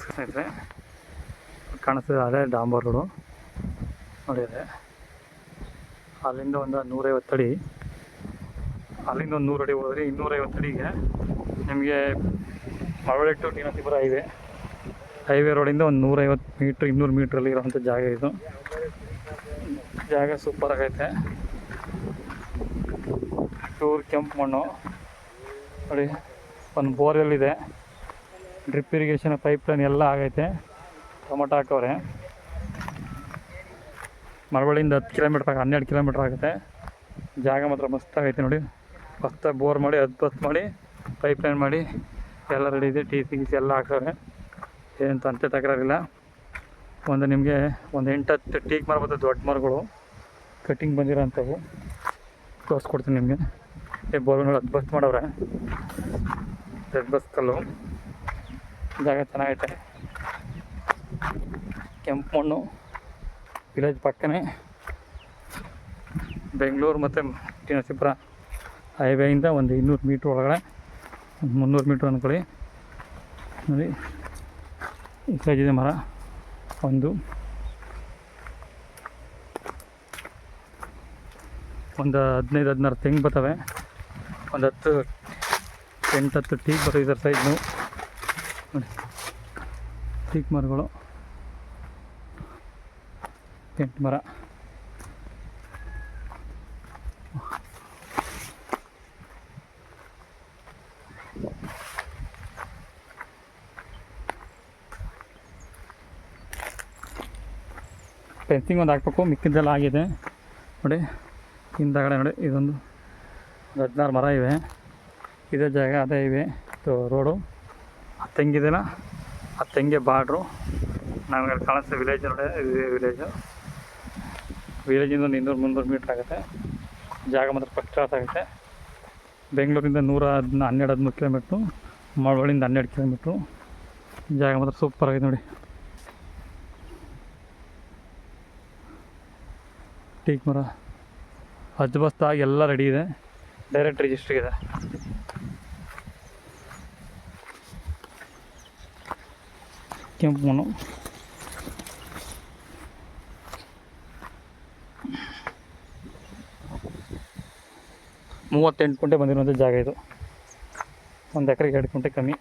ಸ್ನೇಹಿತರೆ ಕಾಣಿಸ್ತದೆ ಅದೇ ಡಾಂಬರ್ ರೋಡು ನೋಡಿದರೆ ಅಲ್ಲಿಂದ ಒಂದು 150 ಅಡಿ, ಅಲ್ಲಿಂದ ಒಂದು 100 ಅಡಿ ಹೋದರೆ 250 ಅಡಿಗೆ ನಿಮಗೆ ಮಳವಳ್ಳಿ ಟು ಟಿ ನರಸೀಪುರ ಹೈವೇ ರೋಡಿಂದ ಒಂದು 150 ಮೀಟ್ರ್ 200 ಮೀಟ್ರಲ್ಲಿ ಇರೋವಂಥ ಜಾಗ ಇದು. ಜಾಗ ಸೂಪರ್ ಆಗೈತೆ. ಪ್ಯೂರ್ ಕೆಂಪು ಮಣ್ಣು ನೋಡಿ, ಒಂದು ಬೋರ್ವೆಲ್ ಇದೆ, ಡ್ರಿಪ್ ಇರಿಗೇಷನ್ ಪೈಪ್ ಲೈನ್ ಎಲ್ಲ ಆಗೈತೆ. ಟೊಮೊಟೊ ಹಾಕವ್ರೆ. ಮಳವಳ್ಳಿಯಿಂದ 10 ಕಿಲೋಮೀಟ್ರ್ 12 ಕಿಲೋಮೀಟ್ರ್ ಆಗುತ್ತೆ. ಜಾಗ ಮಾತ್ರ ಮಸ್ತಾಗೈತೆ ನೋಡಿ. ಹೊಸ್ದಾಗಿ ಬೋರ್ ಮಾಡಿ ಮಾಡಿ ಪೈಪ್ ಲೈನ್ ಮಾಡಿ ಎಲ್ಲ ರೆಡಿ ಇದೆ. ಟಿ ಸಿ ಗಿಸಿ ಎಲ್ಲ ಹಾಕ್ಸವ್ರೆ. ಏನಂತ ಅಂತೆ ತಕರಾರಿಲ್ಲ. ಒಂದು ನಿಮಗೆ ಒಂದು 8-10 ಟೀಕ್ ಮರ ಬರ್ತದೆ, ದೊಡ್ಡ ಮರಗಳು ಕಟ್ಟಿಂಗ್ ಬಂದಿರೋ ಅಂಥವು ತೋರಿಸ್ಕೊಡ್ತೀನಿ ನಿಮಗೆ. ಬೋರ್ ನೋಡಿ ಬಸ್ ಮಾಡವ್ರೆ, ಬಸ್ ಕಲ್ಲು. ಜಾಗ ಚೆನ್ನಾಗೈತೆ, ಕೆಂಪು ಮಣ್ಣು, ವಿಲೇಜ್ ಪಕ್ಕನೇ. ಬೆಂಗಳೂರು ಮತ್ತು ಟಿ ನರಸೀಪುರ ಹೈವೇಯಿಂದ ಒಂದು 200 ಮೀಟ್ರ್ ಒಳಗಡೆ, ಒಂದು 300 ಮೀಟ್ರ್ ಅಂದ್ಕೊಳ್ಳಿ. ನೋಡಿ ಈ ಸೈಜಿದೆ ಮರ. ಒಂದು 15-16 ತೆಂಗು ಬರ್ತವೆ, ಒಂದು 8-10 ಟೀಕ್ ಬರ್ತವೆ ಇದರ ಸೈಜ್. ನೋಡಿ ಟೀಕ್ ಮರಗಳು, 8 ಮರ. ಫೆನ್ಸಿಂಗ್ ಒಂದು ಹಾಕ್ಬೇಕು, ಮಿಕ್ಕಿದ್ದೆಲ್ಲ ಆಗಿದೆ ನೋಡಿ. ಹಿಂದಗಡೆ ನೋಡಿ ಇದೊಂದು 16 ಮರ ಇವೆ. ಇದೇ ಜಾಗ, ಅದೇ ಇವೆ ರೋಡು. ಆ ತೆಂಗಿದೆಲ್ಲ, ಆ ತೆಂಗೆ ಬಾರ್ಡ್ರು ನಮಗೆ ಕಾಣಿಸ್ತದೆ. ವಿಲೇಜ್ ನೋಡಿ, ಇದೇ ವಿಲೇಜಿಂದ ಒಂದು 200-300 ಮೀಟ್ರ್ ಆಗುತ್ತೆ. ಜಾಗ ಮಾತ್ರ ಫಸ್ಟ್ ಕ್ಲಾಸ್ ಆಗುತ್ತೆ. ಬೆಂಗಳೂರಿಂದ 112-13 ಕಿಲೋಮೀಟ್ರು, ಮಳವಳ್ಳಿಯಿಂದ 12 ಕಿಲೋಮೀಟ್ರು. ಜಾಗ ಮಾತ್ರ ಸೂಪರ್ ಆಗಿದೆ ನೋಡಿ. ಟೀಕ್ ಮರ ಹಜ್ಬಸ್ತಾಗಿ ಎಲ್ಲ ರೆಡಿ ಇದೆ, ಡೈರೆಕ್ಟ್ ರಿಜಿಸ್ಟ್ರಿಗೆ. ಕೆಂಪು ಮಣ್ಣು, $38 ಗುಂಟೆ ಬಂದಿರುವಂಥ ಜಾಗ ಇದು. 1 ಎಕರೆಗೆ 2 ಗುಂಟೆ ಕಮ್ಮಿ.